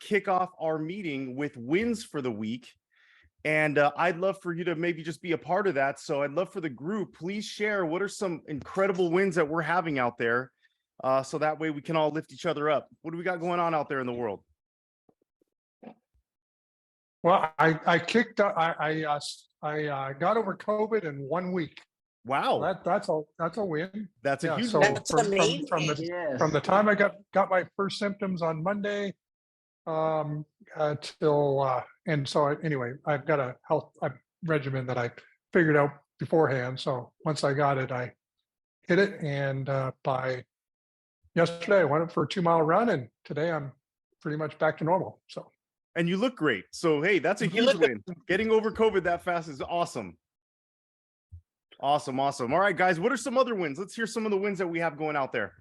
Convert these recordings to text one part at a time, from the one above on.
kick off our meeting with wins for the week. And I'd love for you to maybe just be a part of that. So I'd love for the group, please share what are some incredible wins that we're having out there. So that way we can all lift each other up. What do we got going on out there in the world? Well, I got over COVID in 1 week. Wow, That's a win. that's a huge so win. That's from amazing. from the time I got my first symptoms on Monday, till and so anyway, I've got a health regimen that I figured out beforehand. So once I got it, I hit it, and by yesterday I went up for a 2-mile run, and today I'm pretty much back to normal. So. And you look great. So, hey, that's a huge win. Getting over COVID that fast is awesome. Awesome. Awesome. All right, guys, what are some other wins? Let's hear some of the wins that we have going out there.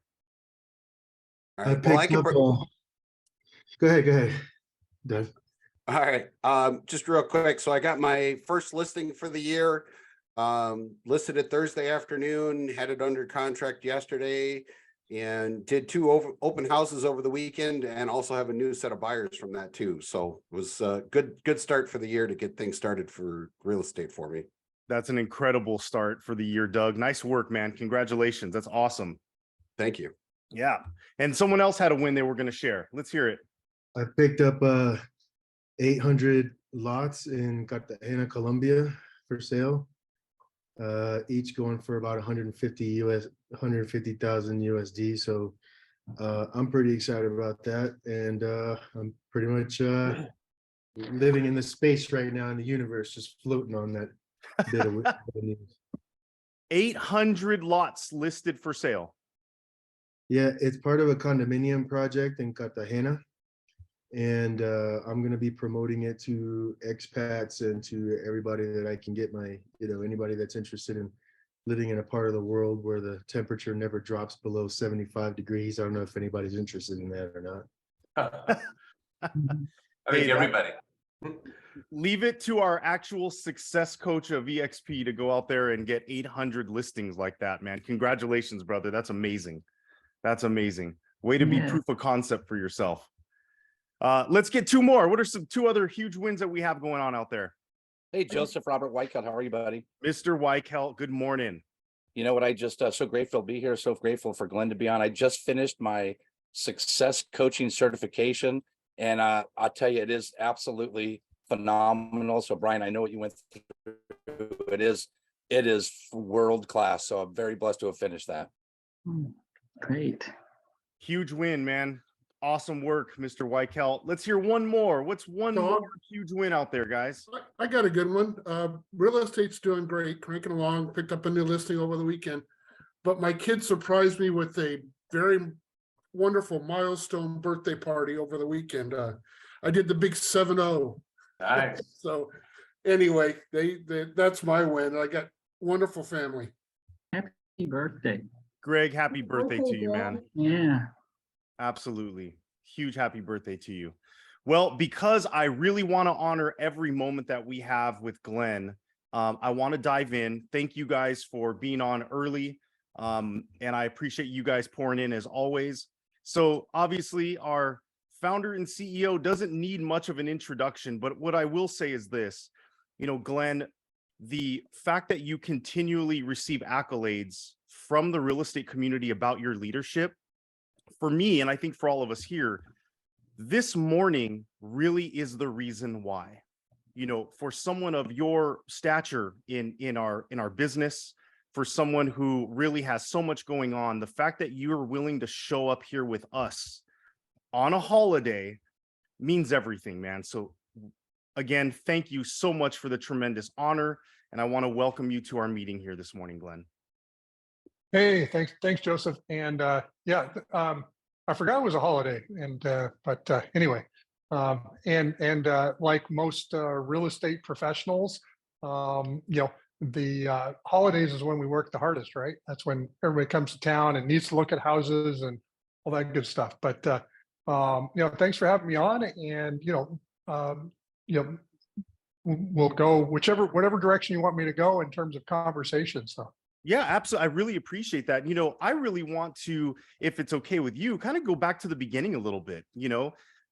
All right. Well, Go ahead, Doug. All right. Just real quick. So I got my first listing for the year, listed it Thursday afternoon, had it under contract yesterday, and did 2 open houses over the weekend, and also have a new set of buyers from that too. So it was a good start for the year to get things started for real estate for me. That's an incredible start for the year, Doug. Nice work, man. Congratulations. That's awesome. Thank you. Yeah. And someone else had a win they were going to share. Let's hear it. I picked up 800 lots in Cartagena, Colombia for sale. Each going for about 150,000 USD. So I'm pretty excited about that, and I'm pretty much living in the space right now in the universe, just floating on that bit of news. 800 lots listed for sale. Yeah, it's part of a condominium project in Cartagena, and I'm going to be promoting it to expats and to everybody that I can get anybody that's interested in living in a part of the world where the temperature never drops below 75 degrees. I don't know if anybody's interested in that or not. I think everybody. Leave it to our actual success coach of eXp to go out there and get 800 listings like that, man. Congratulations, brother. That's amazing. That's amazing. Way to be proof of concept for yourself. Let's get 2 more. What are some 2 other huge wins that we have going on out there? Hey, Joseph, Robert Weichelt, how are you, buddy? Mr. Weichelt, good morning. You know what? I just so grateful to be here. So grateful for Glenn to be on. I just finished my success coaching certification, and I'll tell you, it is absolutely phenomenal. So, Brian, I know what you went through. It is world class. So I'm very blessed to have finished that. Great. Huge win, man. Awesome work, Mr. Weichelt. Let's hear one more. What's one more huge win out there, guys? I got a good one. Real estate's doing great, cranking along. Picked up a new listing over the weekend, but my kid surprised me with a very wonderful milestone birthday party over the weekend. I did the big 7-0. Nice. So anyway, that's my win. I got wonderful family. Happy birthday. Greg, happy birthday to you, man. Yeah. Absolutely. Huge happy birthday to you. Well, because I really want to honor every moment that we have with Glenn, I want to dive in. Thank you guys for being on early. And I appreciate you guys pouring in as always. So obviously our founder and CEO doesn't need much of an introduction, but what I will say is this, Glenn, the fact that you continually receive accolades from the real estate community about your leadership, for me, and I think for all of us here, this morning really is the reason why. For someone of your stature in our business, for someone who really has so much going on, the fact that you're willing to show up here with us on a holiday means everything, man. So again, thank you so much for the tremendous honor, and I want to welcome you to our meeting here this morning, Glenn. Hey, thanks, Joseph. And I forgot it was a holiday, and but anyway, and like most real estate professionals, the holidays is when we work the hardest, right? That's when everybody comes to town and needs to look at houses and all that good stuff. But thanks for having me on, and we'll go whatever direction you want me to go in terms of conversation. So. Yeah, absolutely. I really appreciate that. I really want to, if it's okay with you, kind of go back to the beginning a little bit.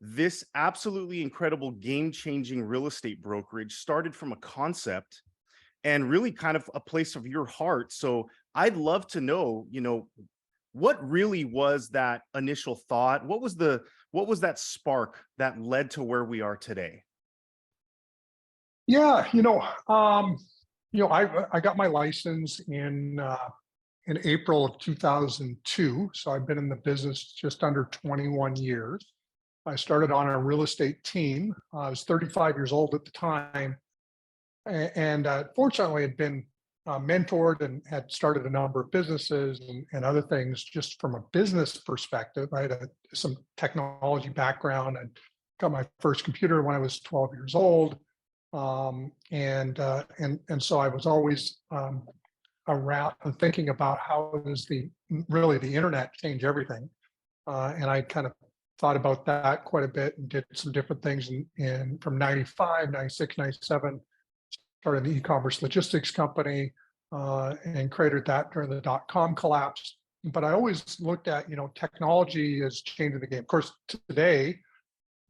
this absolutely incredible game-changing real estate brokerage started from a concept and really kind of a place of your heart. So I'd love to know, what really was that initial thought? What was that spark that led to where we are today? Yeah, I got my license in April of 2002. So I've been in the business just under 21 years. I started on a real estate team. I was 35 years old at the time, and fortunately had been mentored and had started a number of businesses and other things just from a business perspective. I had some technology background. I got my first computer when I was 12 years old. And so I was always around thinking about how does really the internet change everything. And I kind of thought about that quite a bit and did some different things in from 95, 96, 97, started an e-commerce logistics company and created that during the dot-com collapse. But I always looked at, technology is changing the game. Of course, today,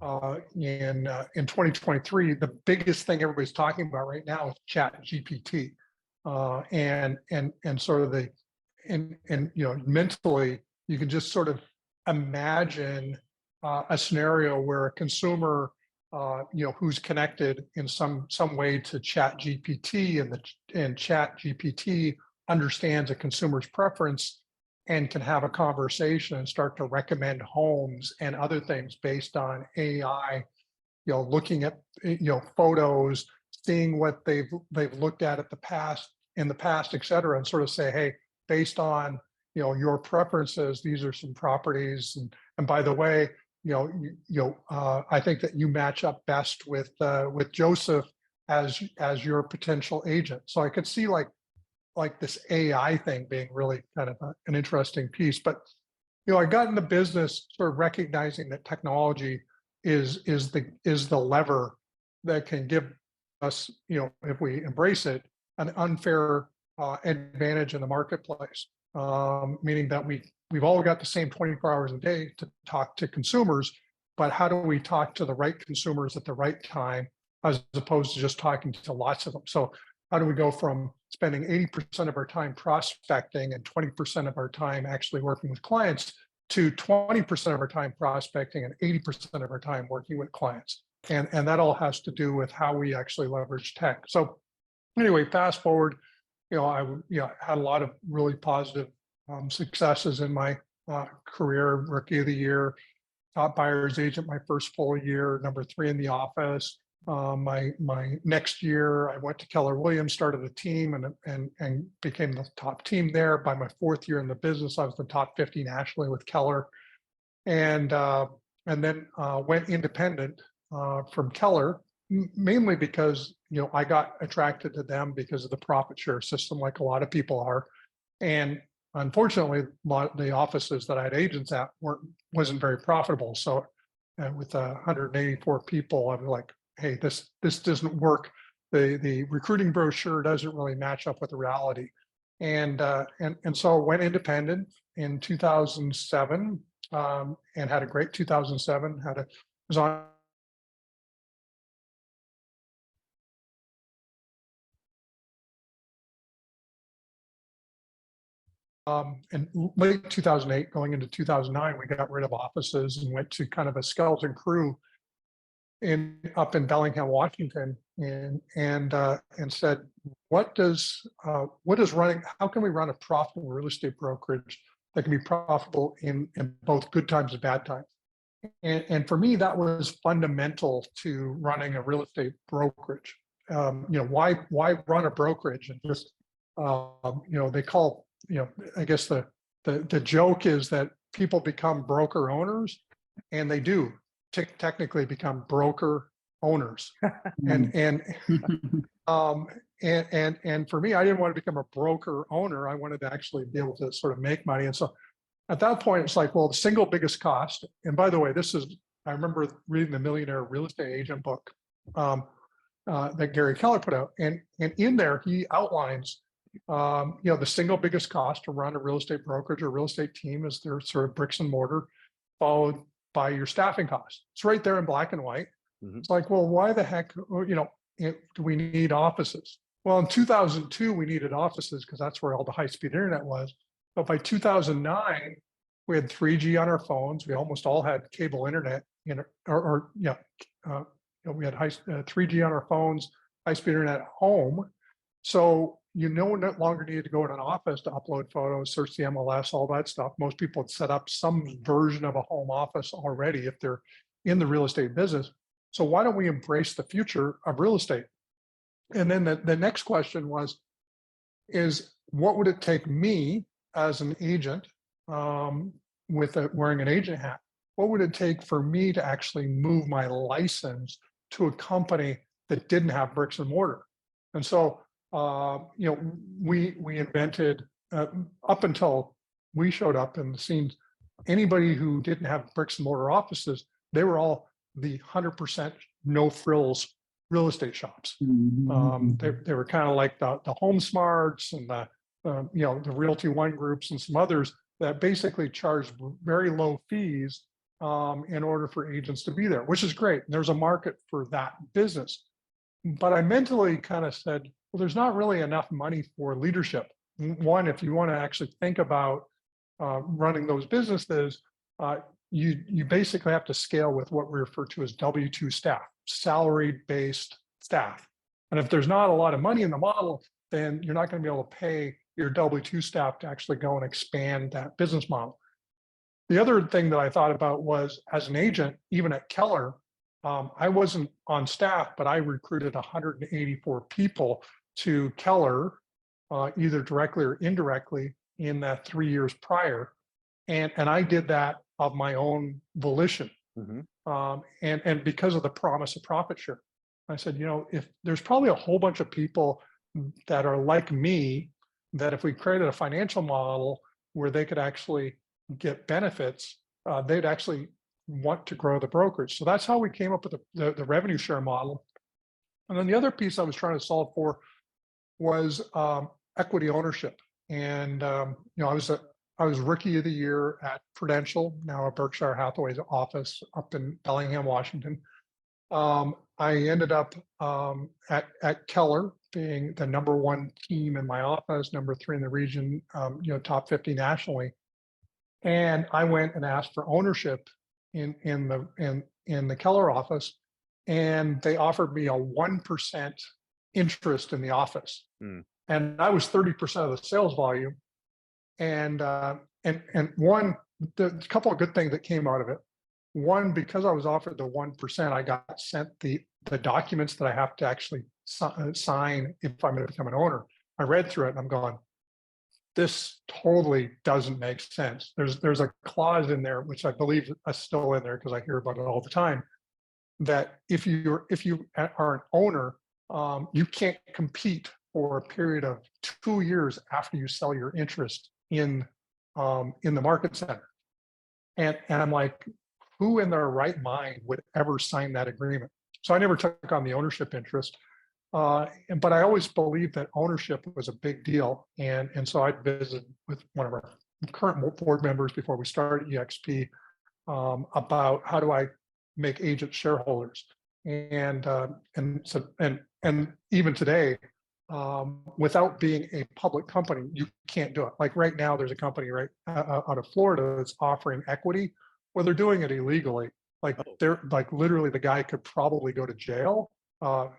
in 2023, the biggest thing everybody's talking about right now is Chat GPT, and sort of mentally you can just sort of imagine a scenario where a consumer, who's connected in some way to Chat GPT, and Chat GPT understands a consumer's preference and can have a conversation and start to recommend homes and other things based on AI, looking at, photos, seeing what they've looked at in the past, et cetera, and sort of say, hey, based on, your preferences, these are some properties. And by the way, I think that you match up best with Joseph as your potential agent. So I could see like this AI thing being really kind of an interesting piece. But I got in the business sort of recognizing that technology is the lever that can give us, if we embrace it, an unfair advantage in the marketplace. Meaning that we've all got the same 24 hours a day to talk to consumers, but how do we talk to the right consumers at the right time, as opposed to just talking to lots of them? So how do we go from spending 80% of our time prospecting and 20% of our time actually working with clients to 20% of our time prospecting and 80% of our time working with clients? And that all has to do with how we actually leverage tech. So anyway, fast forward, I had a lot of really positive successes in my career. Rookie of the year, top buyer's agent my first full year, number 3 in the office. My next year, I went to Keller Williams, started a team, and became the top team there. By my 4th year in the business, I was the top 50 nationally with Keller, and then went independent from Keller, mainly because I got attracted to them because of the profit share system, like a lot of people are, and unfortunately, the offices that I had agents at wasn't very profitable. So, with 184 people, I was like, hey, this doesn't work. The recruiting brochure doesn't really match up with the reality. And so I went independent in 2007, and had a great 2007, was on in late 2008, going into 2009, we got rid of offices and went to kind of a skeleton crew up in Bellingham, Washington, and said, how can we run a profitable real estate brokerage that can be profitable in both good times and bad times? And for me, that was fundamental to running a real estate brokerage. Why run a brokerage and just they call, I guess the joke is that people become broker owners, and they do technically become broker owners. And for me, I didn't want to become a broker owner. I wanted to actually be able to sort of make money. And so at that point, it's like, well, the single biggest cost, and by the way, I remember reading the Millionaire Real Estate Agent book that Gary Keller put out. And in there, he outlines, the single biggest cost to run a real estate brokerage or real estate team is their sort of bricks and mortar, followed by your staffing costs. It's right there in black and white. Mhm. It's like, well, why the heck, do we need offices? Well, in 2002, we needed offices because that's where all the high-speed internet was. But by 2009, we had 3G on our phones. We almost all had cable internet, we had 3G on our phones, high-speed internet at home. So no longer needed to go in an office to upload photos, search the MLS, all that stuff. Most people had set up some version of a home office already if they're in the real estate business. So why don't we embrace the future of real estate? And then the next question is what would it take me as an agent wearing an agent hat? What would it take for me to actually move my license to a company that didn't have bricks and mortar? And so, we invented, up until we showed up in the scene, anybody who didn't have bricks and mortar offices, they were all the 100% no frills real estate shops. They were kind of like the Home Smarts and the Realty One groups and some others that basically charged very low fees in order for agents to be there, which is great. There's a market for that business. But I mentally kind of said, well, there's not really enough money for leadership. One, if you want to actually think about running those businesses, you basically have to scale with what we refer to as W-2 staff, salary-based staff. And if there's not a lot of money in the model, then you're not going to be able to pay your W-2 staff to actually go and expand that business model. The other thing that I thought about was, as an agent, even at Keller, I wasn't on staff, but I recruited 184 people to Keller, either directly or indirectly in that 3 years prior. And I did that of my own volition. And because of the promise of profit share. I said, if there's probably a whole bunch of people that are like me, that if we created a financial model where they could actually get benefits, they'd actually want to grow the brokerage. So that's how we came up with the revenue share model. And then the other piece I was trying to solve for was equity ownership. And I was rookie of the year at Prudential, now a Berkshire Hathaway's office up in Bellingham, Washington. I ended up at Keller being the #1 team in my office, #3 in the region, top 50 nationally. And I went and asked for ownership in the Keller office, and they offered me a 1% interest in the office. And I was 30% of the sales volume. And one, the couple of good things that came out of it. One, because I was offered the 1%, I got sent the documents that I have to actually sign if I'm going to become an owner. I read through it and I'm going, this totally doesn't make sense. There's a clause in there, which I believe is still in there because I hear about it all the time, that if you are an owner, you can't compete for a period of 2 years after you sell your interest in the market center. And I'm like, who in their right mind would ever sign that agreement? So I never took on the ownership interest. But I always believed that ownership was a big deal. And so I visited with one of our current board members before we started eXp about how do I make agent shareholders. And even today, without being a public company, you can't do it. Like right now, there's a company right out of Florida that's offering equity. Well, they're doing it illegally. Like they're like literally the guy could probably go to jail. And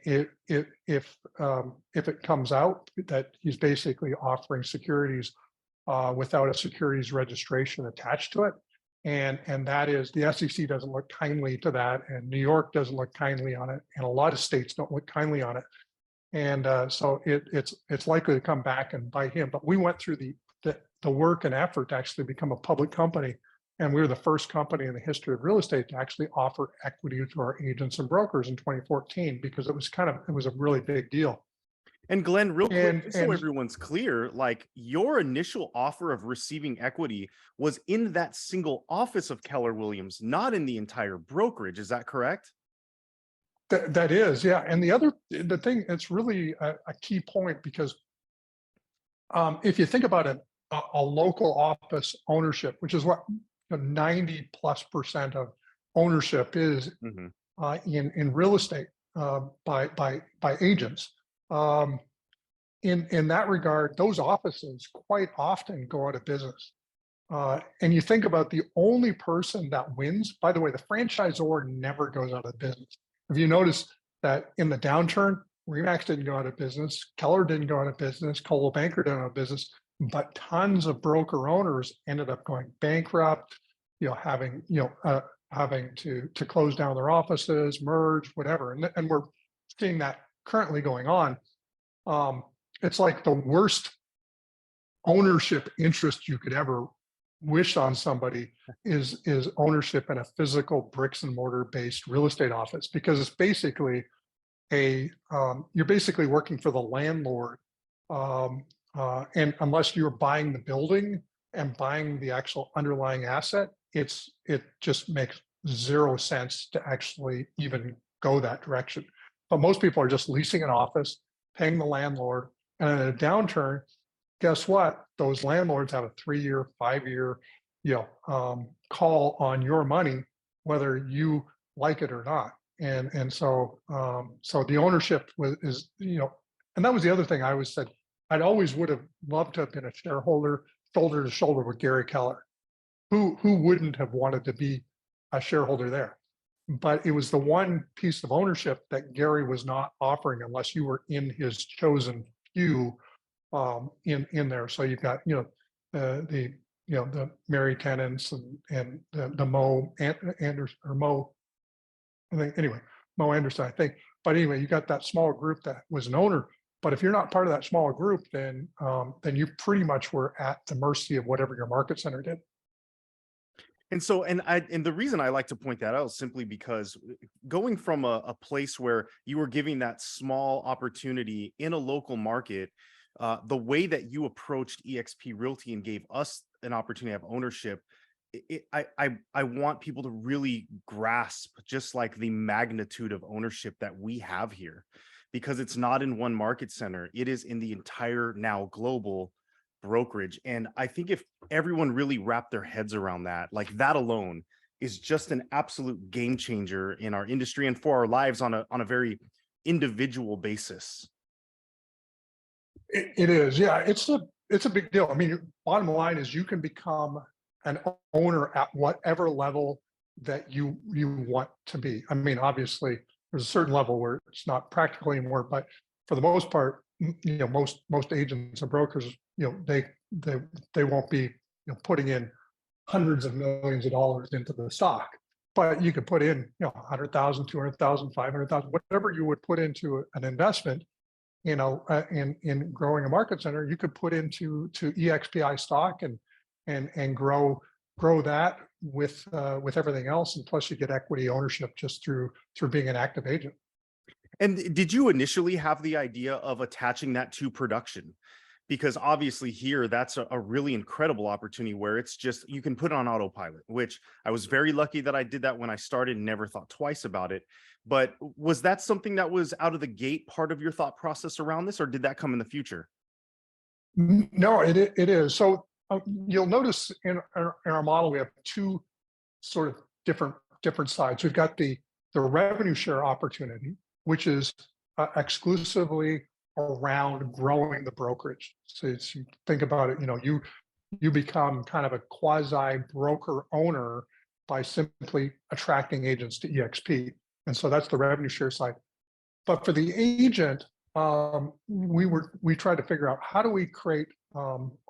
if it comes out that he's basically offering securities without a securities registration attached to it, and that is, the SEC doesn't look kindly to that, and New York doesn't look kindly on it, and a lot of states don't look kindly on it, and so it's likely to come back and bite him. But we went through the work and effort to actually become a public company. And we were the first company in the history of real estate to actually offer equity to our agents and brokers in 2014, because it was a really big deal. And Glenn, real quick, just so everyone's clear, like your initial offer of receiving equity was in that single office of Keller Williams, not in the entire brokerage. Is that correct? That is, yeah. And the thing, it's really a key point, because if you think about it, a local office ownership, which is what 90+% of ownership is Mhm. in real estate by agents. In that regard, those offices quite often go out of business. And you think about the only person that wins, by the way, the franchisor never goes out of business. Have you noticed that in the downturn, Remax didn't go out of business, Keller didn't go out of business, Coldwell Banker didn't go out of business, but tons of broker owners ended up going bankrupt, having to close down their offices, merge, whatever. And we're seeing that currently going on. It's like the worst ownership interest you could ever wish on somebody is ownership in a physical bricks and mortar based real estate office, because it's basically you're basically working for the landlord, and unless you're buying the building and buying the actual underlying asset, it just makes zero sense to actually even go that direction. But most people are just leasing an office, paying the landlord, and in a downturn, guess what? Those landlords have a 3-year, 5-year, call on your money, whether you like it or not. And so the ownership is, and that was the other thing I always said. I'd always would have loved to have been a shareholder, shoulder to shoulder with Gary Keller. Who wouldn't have wanted to be a shareholder there? But it was the one piece of ownership that Gary was not offering unless you were in his chosen few in there. So you've got the Mary tenants and the Mo Anderson or Mo. I think anyway, Mo Anderson, I think. But anyway, you got that small group that was an owner. But if you're not part of that small group, then you pretty much were at the mercy of whatever your market center did. And so, and the reason I like to point that out is simply because going from a place where you were giving that small opportunity in a local market, the way that you approached eXp Realty and gave us an opportunity to have ownership, I want people to really grasp just like the magnitude of ownership that we have here, because it's not in one market center. It is in the entire now global brokerage. And I think if everyone really wrapped their heads around that, like that alone is just an absolute game changer in our industry and for our lives on a very individual basis. It is, yeah. It's a big deal. I mean, bottom line is you can become an owner at whatever level that you want to be. I mean, obviously, there's a certain level where it's not practical anymore, but for the most part, most agents and brokers, they won't be putting in hundreds of millions of dollars into the stock, but you could put in 100,000, 200,000, 500,000, whatever you would put into an investment. In growing a market center, you could put into EXPI stock and grow that with everything else, and plus you get equity ownership just through being an active agent. And did you initially have the idea of attaching that to production? Because obviously here, that's a really incredible opportunity where it's just, you can put it on autopilot, which I was very lucky that I did that when I started and never thought twice about it. But was that something that was out of the gate part of your thought process around this, or did that come in the future? No, it is. So you'll notice in our model, we have two sort of different sides. We've got the revenue share opportunity, which is exclusively around growing the brokerage. So you think about it, you become kind of a quasi broker owner by simply attracting agents to eXp. And so that's the revenue share side. But for the agent, we tried to figure out how do we create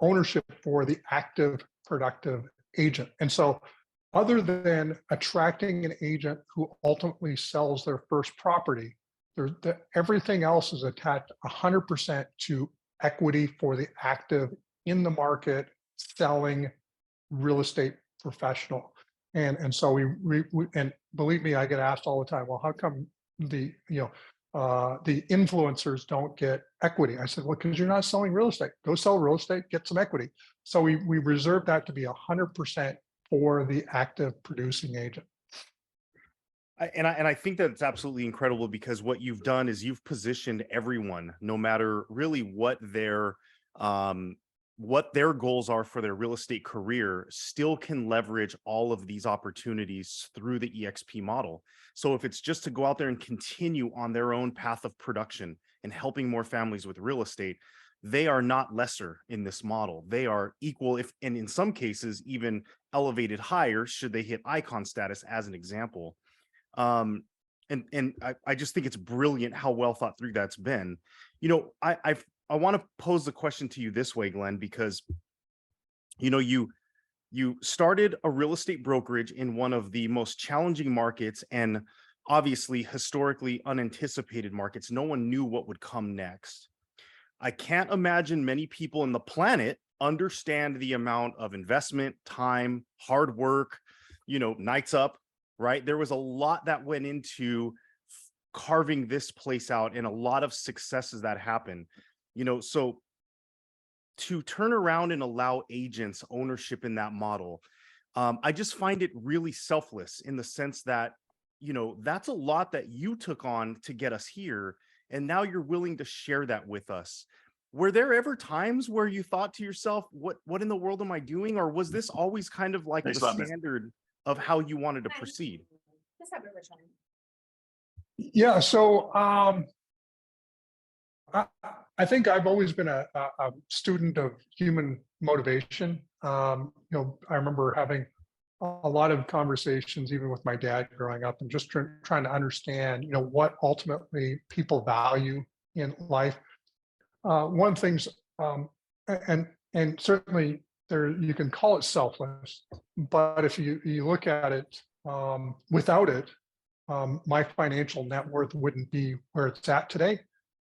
ownership for the active, productive agent. And so other than attracting an agent who ultimately sells their first property, everything else is attached 100% to equity for the active in the market selling real estate professional. And so we and believe me, I get asked all the time, well, how come the influencers don't get equity? I said, well, because you're not selling real estate. Go sell real estate, get some equity. So we reserve that to be 100% for the active producing agent. And I think that it's absolutely incredible, because what you've done is you've positioned everyone, no matter really what their what their goals are for their real estate career still can leverage all of these opportunities through the EXP model. So if it's just to go out there and continue on their own path of production and helping more families with real estate, they are not lesser in this model. They are equal, if and in some cases even elevated higher should they hit icon status, as an example. I just think it's brilliant how well thought through that's been. You know, I want to pose the question to you this way, Glenn, because you know you started a real estate brokerage in one of the most challenging markets and obviously historically unanticipated markets. No one knew what would come next. I can't imagine many people in the planet understand the amount of investment, time, hard work, you know, nights up, right? There was a lot that went into carving this place out and a lot of successes that happened, you know, so to turn around and allow agents ownership in that model, I just find it really selfless in the sense that, you know, that's a lot that you took on to get us here. And now you're willing to share that with us. Were there ever times where you thought to yourself, what in the world am I doing? Or was this always kind of like the standard of how you wanted to proceed? Yeah, so I think I've always been a student of human motivation. You know, I remember having a lot of conversations, even with my dad growing up, and just trying to understand, you know, what ultimately people value in life. One of the things, and certainly there, you can call it selfless, but if you look at it, without it, my financial net worth wouldn't be where it's at today.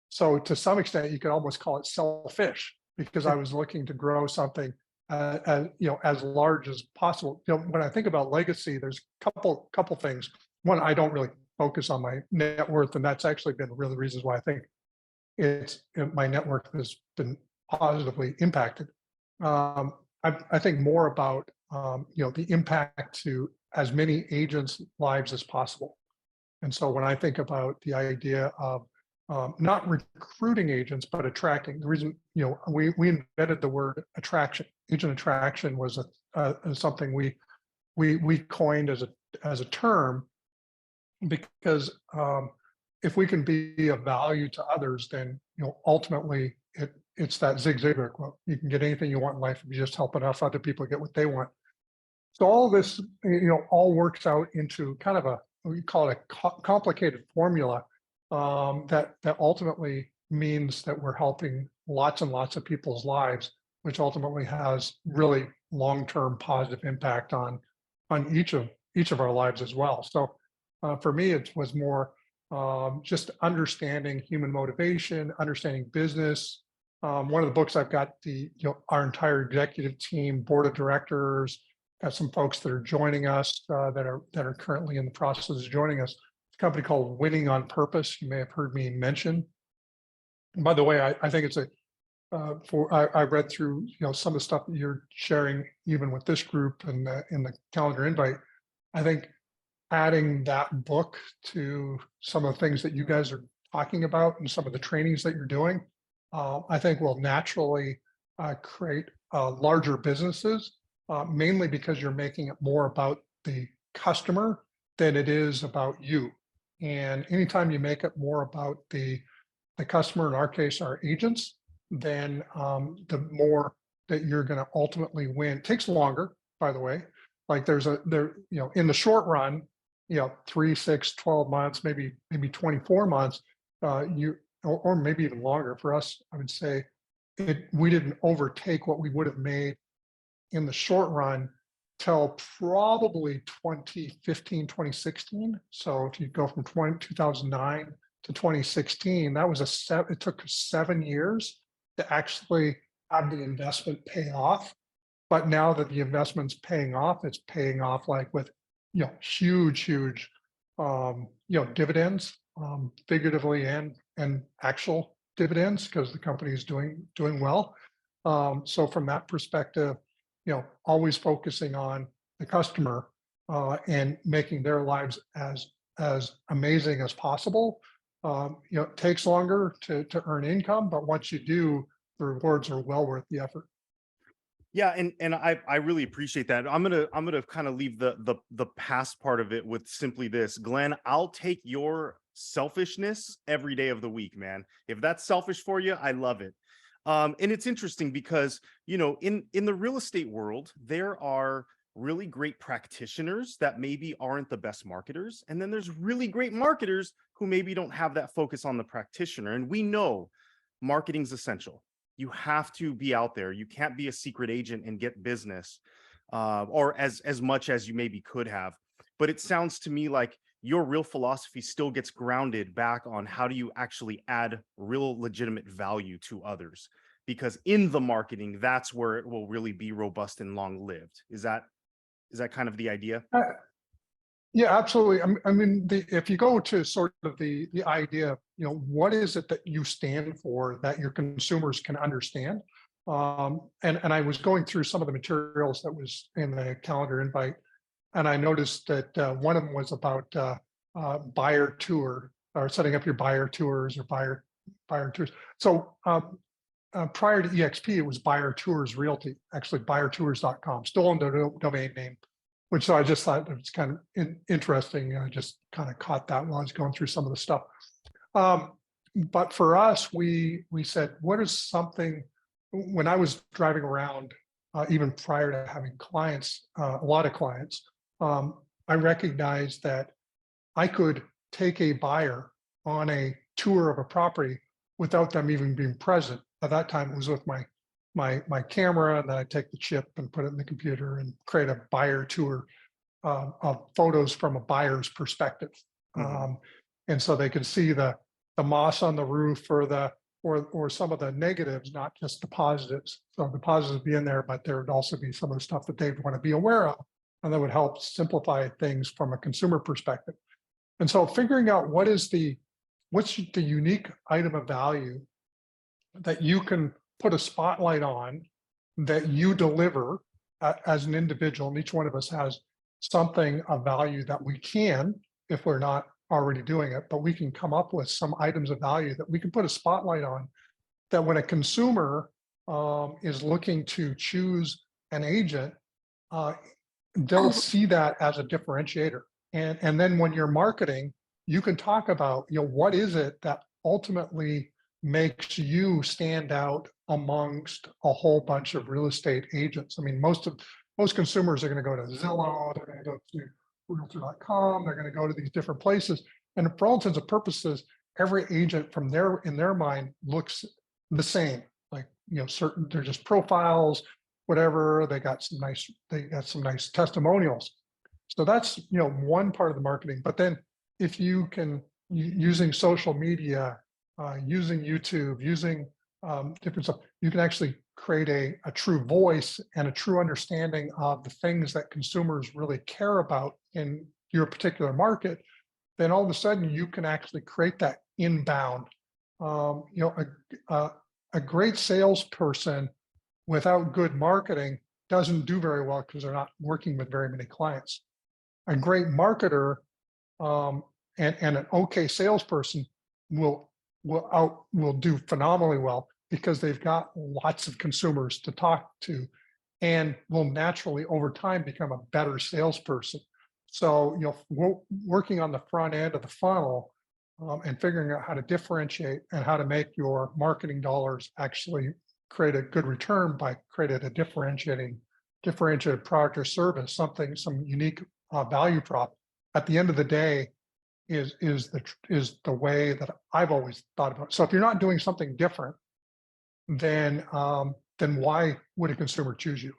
So to some extent, you could almost call it selfish, because I was looking to grow something you know, as large as possible. You know, when I think about legacy, there's a couple things. One, I don't really focus on my net worth, and that's actually been one of the reasons why I think my net worth has been positively impacted. I think more about you know, the impact to as many agents' lives as possible. And so when I think about the idea of not recruiting agents, but attracting, the reason, you know, we invented the word attraction. Agent attraction was something we coined as a term, because if we can be of value to others, then, you know, ultimately it's that Zig Ziglar quote: you can get anything you want in life if you just help enough other people get what they want. So all this, you know, all works out into kind of we call it a complicated formula that ultimately means that we're helping lots and lots of people's lives, which ultimately has really long-term positive impact on each of our lives as well. So for me, it was more just understanding human motivation, understanding business. One of the books I've got, our entire executive team, board of directors, got some folks that are joining us that are currently in the process of joining us. It's a company called Winning on Purpose. You may have heard me mention. And by the way, I think it's I read through, you know, some of the stuff that you're sharing, even with this group and in the calendar invite. I think adding that book to some of the things that you guys are talking about and some of the trainings that you're doing, I think will naturally create larger businesses, mainly because you're making it more about the customer than it is about you. And anytime you make it more about the customer, in our case, our agents, then the more that you're going to ultimately win. It takes longer, by the way. Like you know, in the short run, you know, 3, 6, 12 months, maybe 24 months, or maybe even longer. For us, I would say we didn't overtake what we would have made in the short run till probably 2015, 2016. So if you go from 2009 to 2016, it took 7 years to actually have the investment pay off. But now that the investment's paying off, it's paying off like with, you know, huge, you know, dividends, figuratively and actual dividends, because the company is doing well. So from that perspective, you know, always focusing on the customer and making their lives as amazing as possible. You know, it takes longer to earn income, but once you do, the rewards are well worth the effort. Yeah, and I really appreciate that. I'm gonna kind of leave the past part of it with simply this, Glenn. I'll take your selfishness every day of the week, man. If that's selfish for you, I love it. And it's interesting because in the real estate world, there are really great practitioners that maybe aren't the best marketers, and then there's really great marketers who maybe don't have that focus on the practitioner. And we know marketing's essential. You have to be out there. You can't be a secret agent and get business, or as much as you maybe could have. But it sounds to me like your real philosophy still gets grounded back on how do you actually add real legitimate value to others, because in the marketing, that's where it will really be robust and long lived. Is that kind of the idea? Yeah, absolutely. I mean, if you go to sort of the idea, what is it that you stand for that your consumers can understand? And I was going through some of the materials that was in the calendar invite, and I noticed that one of them was about buyer tour, or setting up your buyer tours, or buyer tours. So prior to EXP, it was Buyer Tours Realty, actually buyertours.com, still on the domain name, which I just thought it was kind of interesting. I just kind of caught that while I was going through some of the stuff. But for us, we said, what is something, when I was driving around, even prior to having clients, a lot of clients, I recognized that I could take a buyer on a tour of a property without them even being present. At that time, it was with my camera, and then I take the chip and put it in the computer and create a buyer tour of photos from a buyer's perspective. And so they could see the moss on the roof, or some of the negatives, not just the positives. So the positives would be in there, but there would also be some of the stuff that they'd want to be aware of, and that would help simplify things from a consumer perspective. And so figuring out what's the unique item of value that you can put a spotlight on, that you deliver as an individual, and each one of us has something of value that we can, if we're not already doing it, but we can come up with some items of value that we can put a spotlight on, that when a consumer is looking to choose an agent, they'll see that as a differentiator. And then when you're marketing, you can talk about, what is it that ultimately makes you stand out amongst a whole bunch of real estate agents. I mean, most consumers are going to go to Zillow, they're going to go to realtor.com, they're going to go to these different places. And for all intents and purposes, every agent in their mind looks the same. Like, certain, they're just profiles, whatever, they got some nice testimonials. So that's, one part of the marketing. But then if you can, using social media, using YouTube, using different stuff, you can actually create a true voice and a true understanding of the things that consumers really care about in your particular market. Then all of a sudden you can actually create that inbound. A great salesperson without good marketing doesn't do very well, because they're not working with very many clients. A great marketer and an okay salesperson will do phenomenally well, because they've got lots of consumers to talk to, and will naturally over time become a better salesperson. So, working on the front end of the funnel, and figuring out how to differentiate and how to make your marketing dollars actually create a good return by creating a differentiated product or service, some unique value prop, at the end of the day, is the way that I've always thought about it. So if you're not doing something different, then why would a consumer choose you?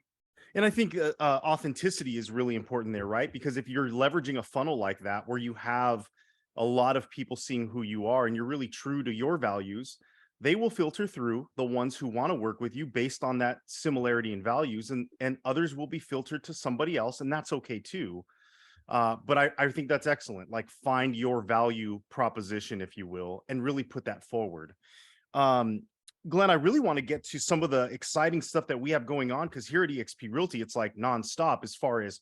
And I think authenticity is really important there, right? Because if you're leveraging a funnel like that, where you have a lot of people seeing who you are and you're really true to your values, they will filter through the ones who want to work with you based on that similarity in values, and others will be filtered to somebody else, and that's okay too. But I think that's excellent. Like, find your value proposition, if you will, and really put that forward. Glenn, I really want to get to some of the exciting stuff that we have going on, because here at eXp Realty, it's like nonstop as far as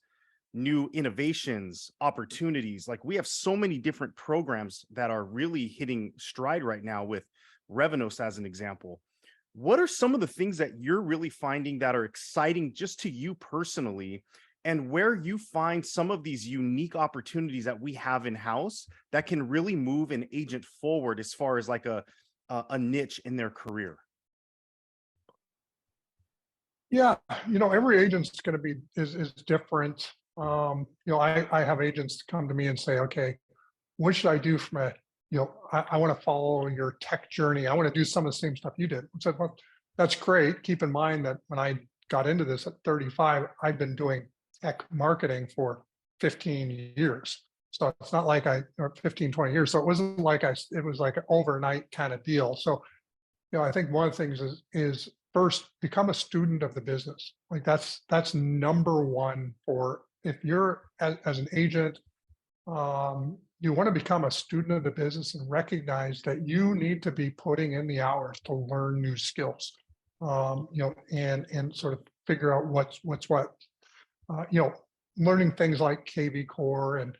new innovations, opportunities. Like, we have so many different programs that are really hitting stride right now, with Revenos as an example. what are some of the things that you're really finding that are exciting just to you personally, and where you find some of these unique opportunities that we have in house that can really move an agent forward as far as like a niche in their career? Yeah, every agent's going to be is different. I have agents come to me and say, okay, what should I do from I want to follow your tech journey. I want to do some of the same stuff you did. I said, well, that's great. Keep in mind that when I got into this at 35, I've been doing tech marketing for 15 years. So it's not like or 15, 20 years. So it wasn't like it was like an overnight kind of deal. So, I think one of the things is first become a student of the business. Like that's number one for if you're as an agent, you want to become a student of the business and recognize that you need to be putting in the hours to learn new skills, and sort of figure out what's what, learning things like KV core and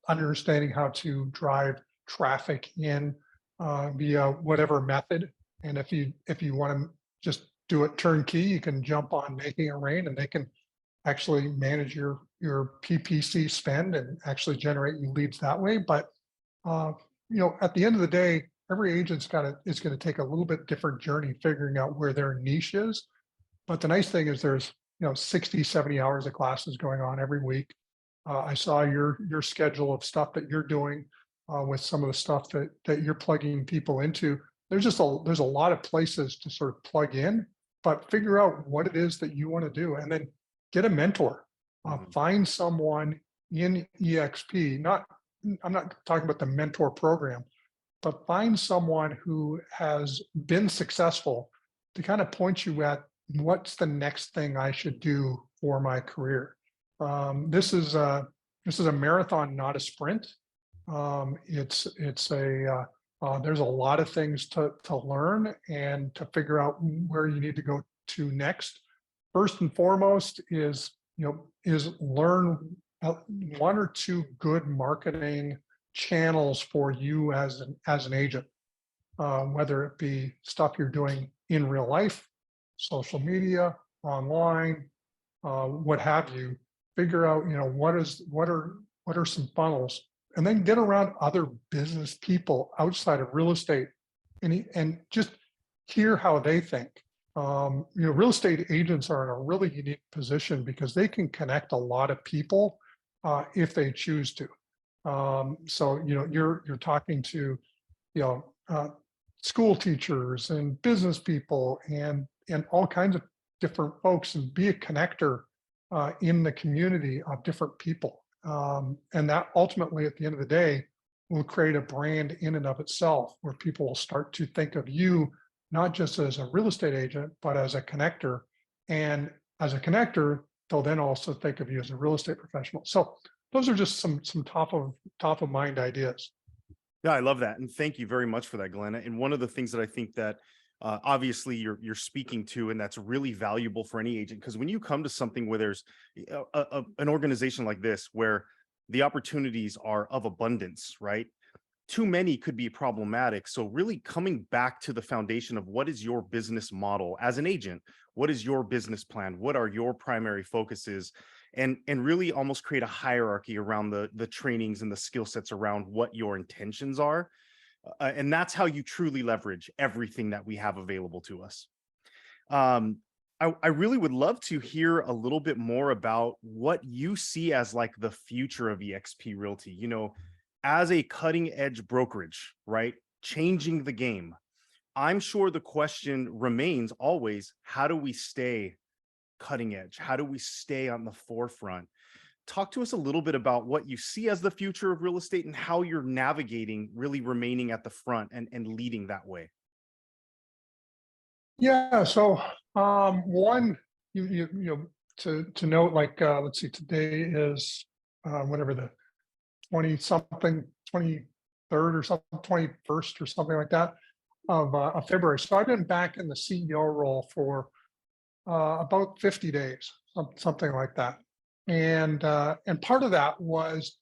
understanding how to drive traffic in via whatever method. And if you want to just do it turnkey, you can jump on Making It Rain, and they can actually manage your PPC spend and actually generate you leads that way. But at the end of the day, every agent's is going to take a little bit different journey figuring out where their niche is. But the nice thing is there's 60, 70 hours of classes going on every week. I saw your schedule of stuff that you're doing with some of the stuff that you're plugging people into. There's a lot of places to sort of plug in, but figure out what it is that you want to do, and then get a mentor. Find someone in EXP. I'm not talking about the mentor program, but find someone who has been successful to kind of point you at what's the next thing I should do for my career. This is a marathon, not a sprint. There's a lot of things to learn and to figure out where you need to go to next. First and foremost is learn one or two good marketing channels for you as an agent, whether it be stuff you're doing in real life, social media, online, what have you. Figure out what are some funnels, and then get around other business people outside of real estate, and just hear how they think. Real estate agents are in a really unique position because they can connect a lot of people if they choose to. So you're talking to school teachers and business people and all kinds of different folks, and be a connector in the community of different people. And that ultimately, at the end of the day, will create a brand in and of itself, where people will start to think of you not just as a real estate agent, but as a connector. And as a connector, they'll then also think of you as a real estate professional. So those are just some top of mind ideas. Yeah, I love that. And thank you very much for that, Glenn. And one of the things that I think that obviously you're speaking to, and that's really valuable for any agent, because when you come to something where there's an organization like this, where the opportunities are of abundance, right? Too many could be problematic. So really coming back to the foundation of what is your business model as an agent, what is your business plan, what are your primary focuses, and really almost create a hierarchy around the trainings and the skill sets around what your intentions are. And that's how you truly leverage everything that we have available to us. I really would love to hear a little bit more about what you see as like the future of eXp Realty, as a cutting edge brokerage, right? Changing the game. I'm sure the question remains always, how do we stay cutting edge? How do we stay on the forefront? Talk to us a little bit about what you see as the future of real estate and how you're navigating really remaining at the front and leading that way. Yeah. So one, to note, like let's see, today is whatever the 23rd or something, 21st or something like that of February. So I've been back in the CEO role for about 50 days, something like that. And part of that was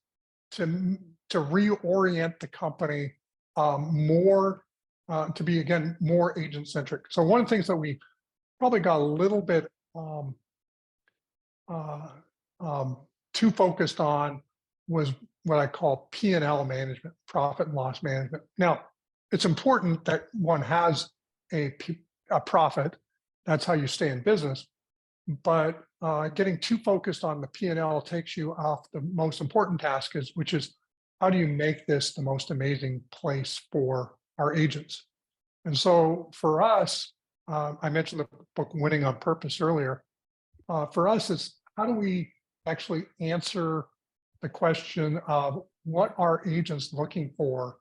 to reorient the company more to be, again, more agent centric. So one of the things that we probably got a little bit too focused on was what I call P&L management, profit and loss management. Now, it's important that one has a profit. That's how you stay in business. But getting too focused on the P&L takes you off the most important task, which is how do you make this the most amazing place for our agents? And so for us, I mentioned the book Winning on Purpose earlier. For us, it's how do we actually answer the question of what are agents looking for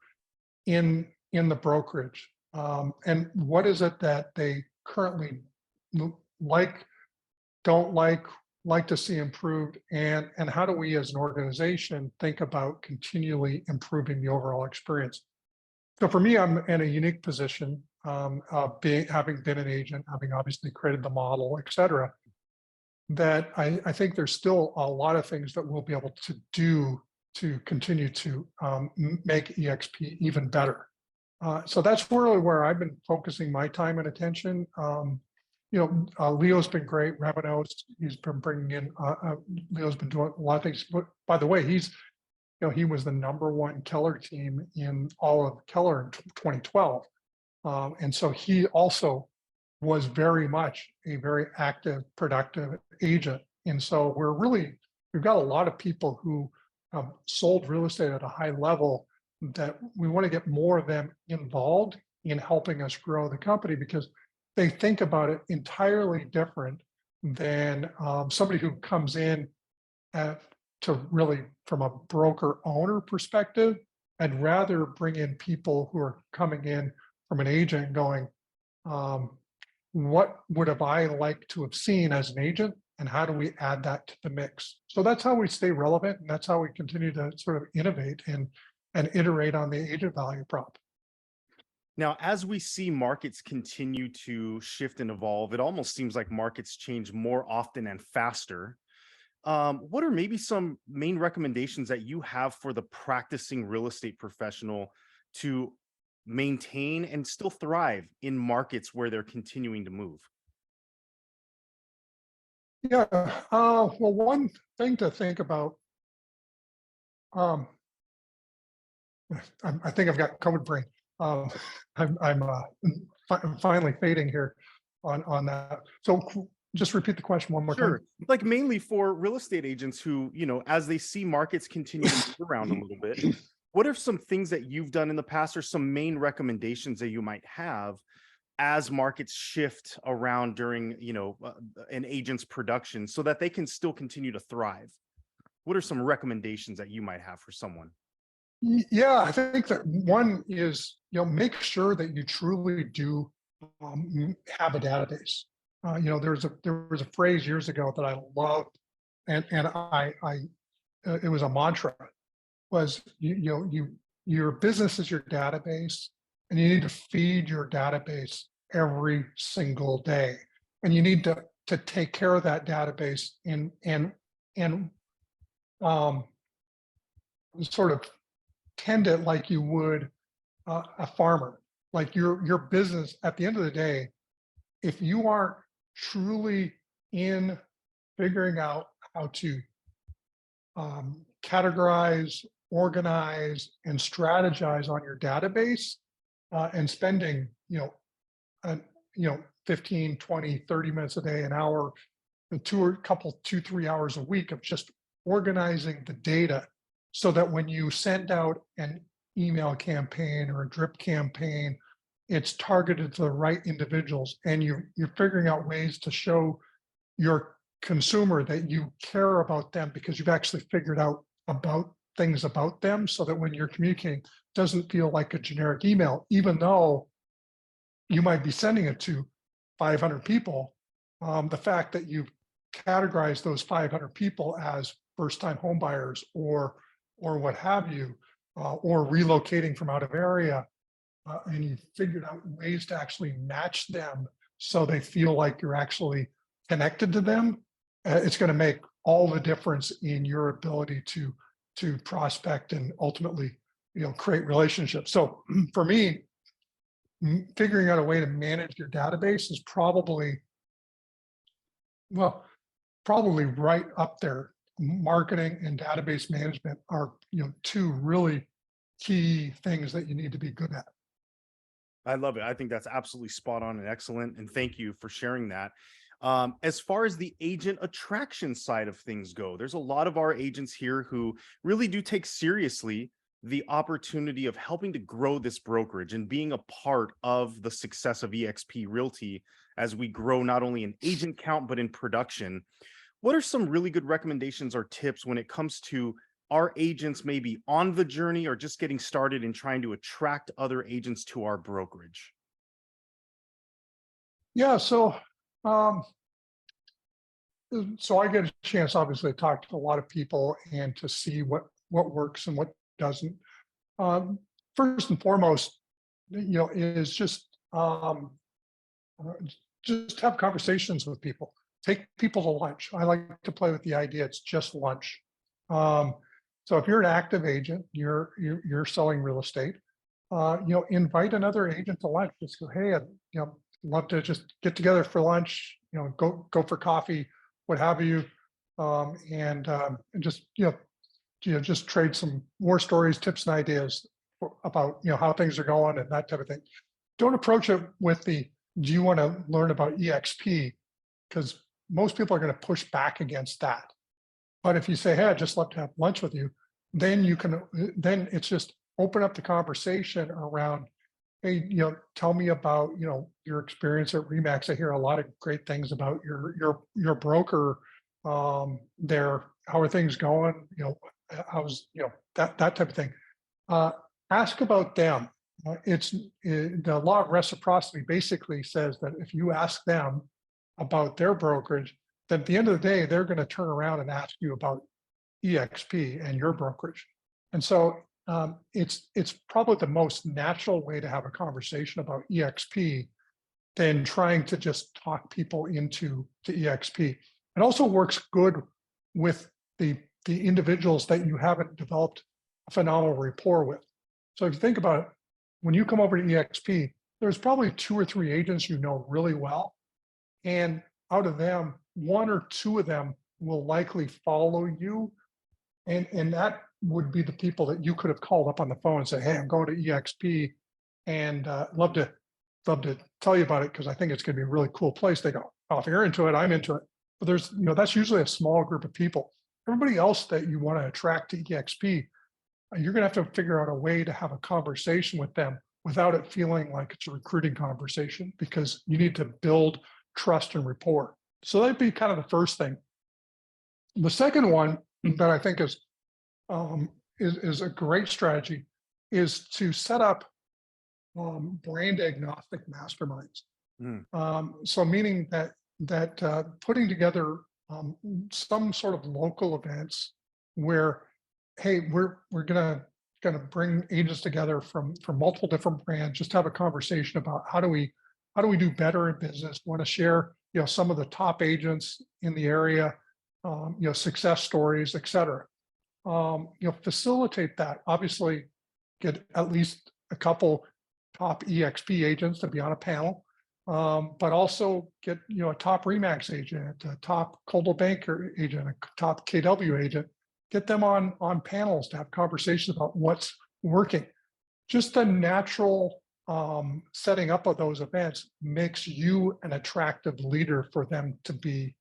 in the brokerage, and what is it that they currently like, don't like to see improved, and how do we as an organization think about continually improving the overall experience? So for me, I'm in a unique position, having been an agent, having obviously created the model, et cetera, that I think there's still a lot of things that we'll be able to do to continue to make eXp even better. So that's really where I've been focusing my time and attention. Leo's been great. Rabinos, he's been bringing in. Leo's been doing a lot of things. But by the way, he was the #1 Keller team in all of Keller in 2012, and so he also was very much a very active, productive agent. And so we've got a lot of people who sold real estate at a high level that we want to get more of them involved in helping us grow the company, because they think about it entirely different than somebody who comes in to really from a broker owner perspective. I'd rather bring in people who are coming in from an agent going, what would have I liked to have seen as an agent, and how do we add that to the mix? So that's how we stay relevant, and that's how we continue to sort of innovate and iterate on the agent value prop. Now, as we see markets continue to shift and evolve, it almost seems like markets change more often and faster. What are maybe some main recommendations that you have for the practicing real estate professional to maintain and still thrive in markets where they're continuing to move? Yeah. Well, one thing to think about, I think I've got COVID brain. I'm finally fading here on that. So just repeat the question one more Sure. time. Like mainly for real estate agents who, as they see markets continue to move around a little bit, what are some things that you've done in the past, or some main recommendations that you might have as markets shift around during, an agent's production, so that they can still continue to thrive? What are some recommendations that you might have for someone? Yeah, I think that one is, make sure that you truly do have a database. There was a phrase years ago that I loved, and it was a mantra, was your business is your database, and you need to feed your database every single day, and you need to take care of that database and sort of tend it like you would a farmer. Like your business, at the end of the day, if you aren't truly in figuring out how to categorize, organize, and strategize on your database, and spending 15, 20, 30 minutes a day, an hour, 2-3 hours a week of just organizing the data, so that when you send out an email campaign or a drip campaign, it's targeted to the right individuals, and you're figuring out ways to show your consumer that you care about them, because you've actually figured out about things about them, so that when you're communicating, it doesn't feel like a generic email, even though you might be sending it to 500 people. The fact that you've categorized those 500 people as first-time home buyers or what have you, or relocating from out of area, and you figured out ways to actually match them so they feel like you're actually connected to them, it's going to make all the difference in your ability to prospect and ultimately, create relationships. So for me, figuring out a way to manage your database is probably, well, probably right up there. Marketing and database management are, two really key things that you need to be good at. I love it. I think that's absolutely spot on and excellent. And thank you for sharing that. As far as the agent attraction side of things go, there's a lot of our agents here who really do take seriously the opportunity of helping to grow this brokerage and being a part of the success of eXp Realty as we grow not only in agent count, but in production. What are some really good recommendations or tips when it comes to our agents maybe on the journey or just getting started in trying to attract other agents to our brokerage? Yeah, so I get a chance, obviously, to talk to a lot of people and to see what works and what doesn't. First and foremost, is just have conversations with people. Take people to lunch. I like to play with the idea it's just lunch. So if you're an active agent, you're selling real estate, invite another agent to lunch. Just go, hey, love to just get together for lunch, go for coffee, what have you. And just, just trade some war stories, tips and ideas about, how things are going and that type of thing. Don't approach it with do you want to learn about eXp? Because most people are going to push back against that. But if you say, hey, I'd just love to have lunch with you, then then it's just open up the conversation around, hey, tell me about, your experience at Remax. I hear a lot of great things about your broker there. How are things going? How's, that type of thing. Ask about them. The law of reciprocity basically says that if you ask them about their brokerage, then at the end of the day, they're going to turn around and ask you about eXp and your brokerage. And so it's probably the most natural way to have a conversation about eXp than trying to just talk people into eXp. It also works good with the individuals that you haven't developed a phenomenal rapport with. So if you think about it, when you come over to eXp, there's probably 2 or 3 agents you know really well. And out of them, 1 or 2 of them will likely follow you. And that would be the people that you could have called up on the phone and said, hey, I'm going to eXp and love to tell you about it because I think it's going to be a really cool place. They go, oh, if you're into it, I'm into it. But there's, that's usually a small group of people. Everybody else that you want to attract to eXp, you're going to have to figure out a way to have a conversation with them without it feeling like it's a recruiting conversation, because you need to build trust and rapport. So that'd be kind of the first thing. The second one that I think is a great strategy is to set up brand agnostic masterminds. So meaning that putting together some sort of local events where, hey, we're gonna bring agents together from multiple different brands, just have a conversation about how do we do better in business. Want to share, some of the top agents in the area, success stories, et cetera. Facilitate that. Obviously, get at least a couple top eXp agents to be on a panel, but also get a top Remax agent, a top Coldwell Banker agent, a top KW agent. Get them on panels to have conversations about what's working. Just the natural setting up of those events makes you an attractive leader for them to be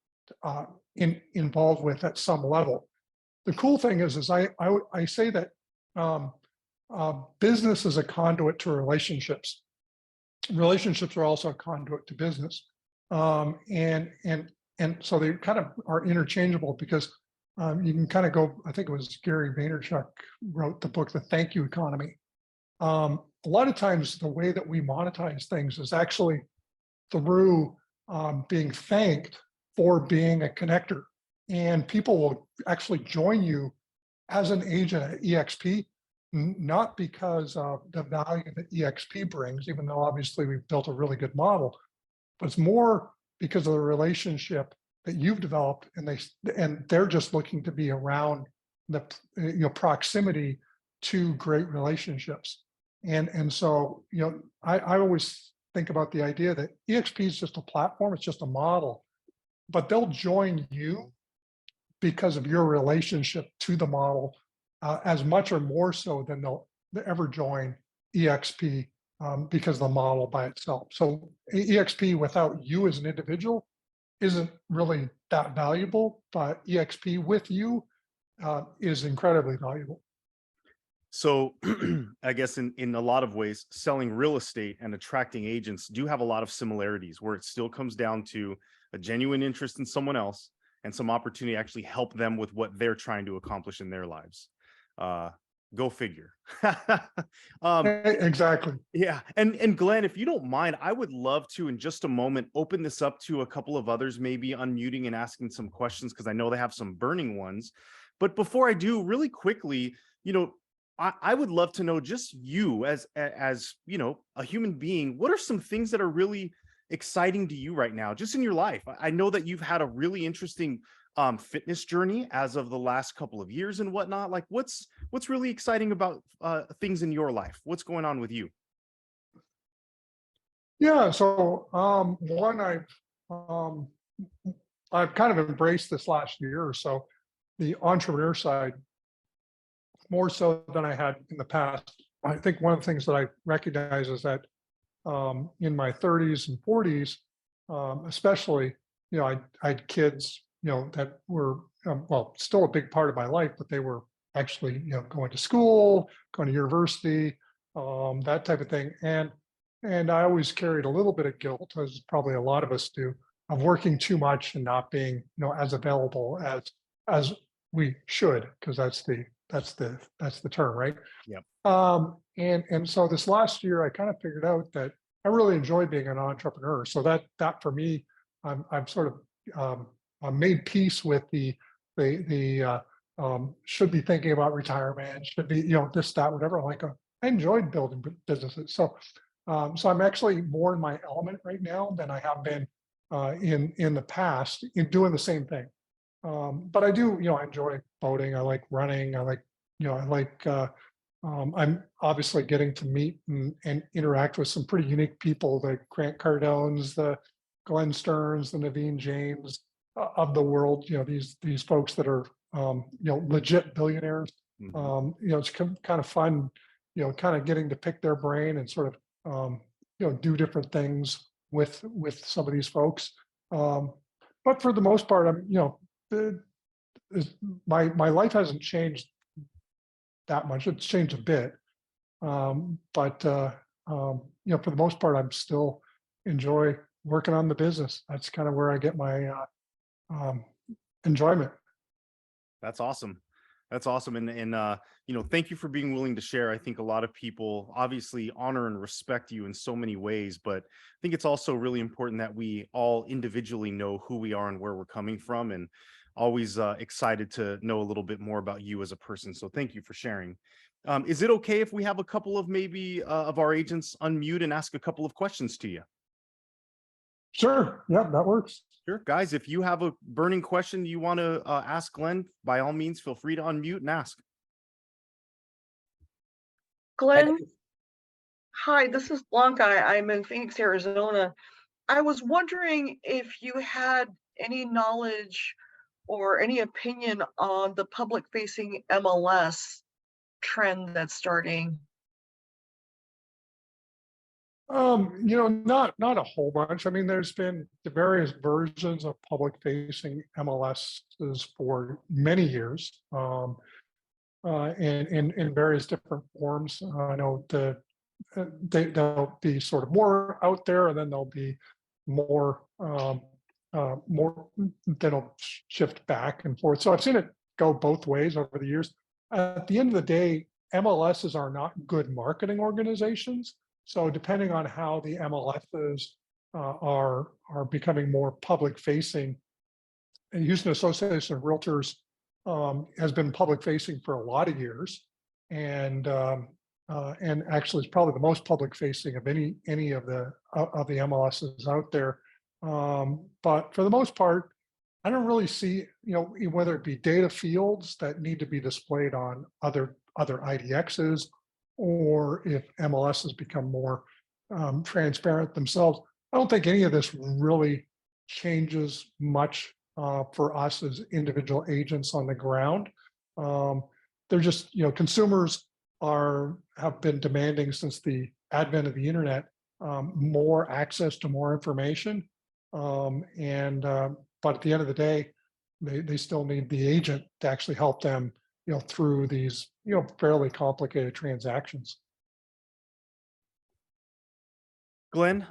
involved with at some level. The cool thing is I say that business is a conduit to relationships. Relationships are also a conduit to business, and so they kind of are interchangeable, because you can kind of go. I think it was Gary Vaynerchuk wrote the book, The Thank You Economy. A lot of times, the way that we monetize things is actually through being thanked for being a connector. And people will actually join you as an agent at eXp, not because of the value that eXp brings, even though obviously we've built a really good model, but it's more because of the relationship that you've developed, and they're just looking to be around the proximity to great relationships. And so, I always think about the idea that EXP is just a platform, it's just a model, but they'll join you because of your relationship to the model, as much or more so than they'll ever join EXP, because of the model by itself. So EXP without you as an individual isn't really that valuable, but EXP with you is incredibly valuable. So I guess in a lot of ways, selling real estate and attracting agents do have a lot of similarities where it still comes down to a genuine interest in someone else and some opportunity to actually help them with what they're trying to accomplish in their lives. Go figure. Exactly. Yeah. And Glenn, if you don't mind, I would love to, in just a moment, open this up to a couple of others, maybe unmuting and asking some questions, because I know they have some burning ones. But before I do, really quickly, I would love to know, just you as a human being, what are some things that are really exciting to you right now, just in your life? I know that you've had a really interesting fitness journey as of the last couple of years and whatnot. Like, what's really exciting about things in your life? What's going on with you? Yeah. So one, I've kind of embraced this last year or so, the entrepreneur side, more so than I had in the past. I think one of the things that I recognize is that in my 30s and 40s, especially, I had kids, that were, well, still a big part of my life, but they were actually, going to school, going to university, that type of thing. And I always carried a little bit of guilt, as probably a lot of us do, of working too much and not being, as available as we should, because that's the term, right? Yep. And so this last year, I kind of figured out that I really enjoy being an entrepreneur. So that for me, I'm sort of made peace with the should be thinking about retirement, should be this, that, whatever. Like I enjoyed building businesses. So I'm actually more in my element right now than I have been in the past in doing the same thing. But I do, I enjoy boating. I like running. I like, I'm obviously getting to meet and interact with some pretty unique people, the Grant Cardones, the Glenn Stearns, the Naveen James of the world, these folks that are, legit billionaires. It's kind of fun, kind of getting to pick their brain and sort of, do different things with some of these folks. But for the most part, I'm, my life hasn't changed that much. It's changed a bit, but for the most part, I'm still enjoy working on the business. That's kind of where I get my enjoyment. That's awesome. That's awesome. And thank you for being willing to share. I think a lot of people obviously honor and respect you in so many ways, but I think it's also really important that we all individually know who we are and where we're coming from, and always excited to know a little bit more about you as a person. So thank you for sharing. Is it okay if we have a couple of maybe of our agents unmute and ask a couple of questions to you? Sure. Yeah, that works. Sure. Guys, if you have a burning question you want to ask Glenn, by all means, feel free to unmute and ask. Glenn, hi, this is Blanca. I'm in Phoenix, Arizona. I was wondering if you had any knowledge or any opinion on the public-facing MLS trend that's starting. Not a whole bunch. I mean, there's been the various versions of public-facing MLSs for many years, and in various different forms. I know they'll be sort of more out there, and then there'll be more that'll shift back and forth. So I've seen it go both ways over the years. At the end of the day, MLSs are not good marketing organizations. So depending on how the MLSs are becoming more public facing, Houston Association of Realtors has been public facing for a lot of years, and actually is probably the most public facing of any of the MLSs out there. But for the most part, I don't really see, whether it be data fields that need to be displayed on other IDXs, or if MLS has become more transparent themselves. I don't think any of this really changes much for us as individual agents on the ground. They're just, consumers have been demanding since the advent of the internet more access to more information. But at the end of the day, they still need the agent to actually help them, through these, fairly complicated transactions. Glenn,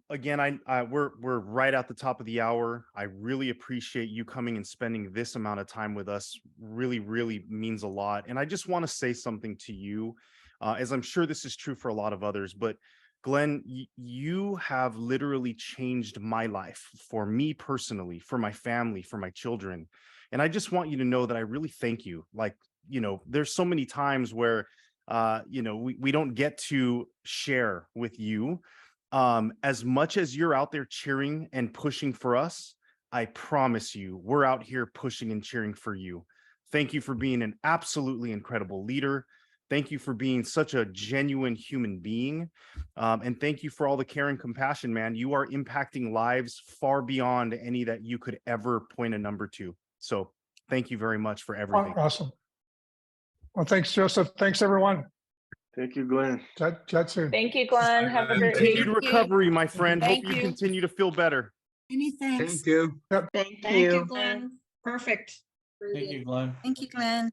again, we're right at the top of the hour. I really appreciate you coming and spending this amount of time with us. Really, really means a lot. And I just want to say something to you, as I'm sure this is true for a lot of others, but Glenn, you have literally changed my life, for me personally, for my family, for my children. And I just want you to know that I really thank you. Like, there's so many times where, we don't get to share with you. As much as you're out there cheering and pushing for us, I promise you, we're out here pushing and cheering for you. Thank you for being an absolutely incredible leader. Thank you for being such a genuine human being. And thank you for all the care and compassion, man. You are impacting lives far beyond any that you could ever point a number to. So thank you very much for everything. Awesome. Well, thanks, Joseph. Thanks, everyone. Thank you, Glenn. Chat soon. Thank you, Glenn. Have a great Continued week. recovery, my friend. Hope Thank you you. continue to feel better. Many thanks. Thank you. Thank Thank you, you. Glenn. Perfect. Thank you, Glenn. Thank you, Glenn.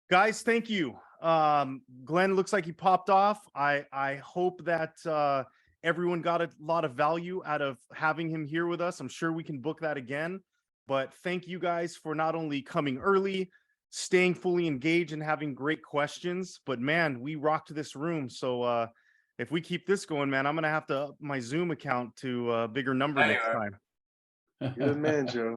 Guys, thank you. Glenn looks like he popped off. I hope that everyone got a lot of value out of having him here with us. I'm sure we can book that again. But thank you guys for not only coming early, staying fully engaged and having great questions, but man, we rocked this room. So if we keep this going, man, I'm gonna have to up my Zoom account to a bigger number next Anyway. time. You're the man, Joe.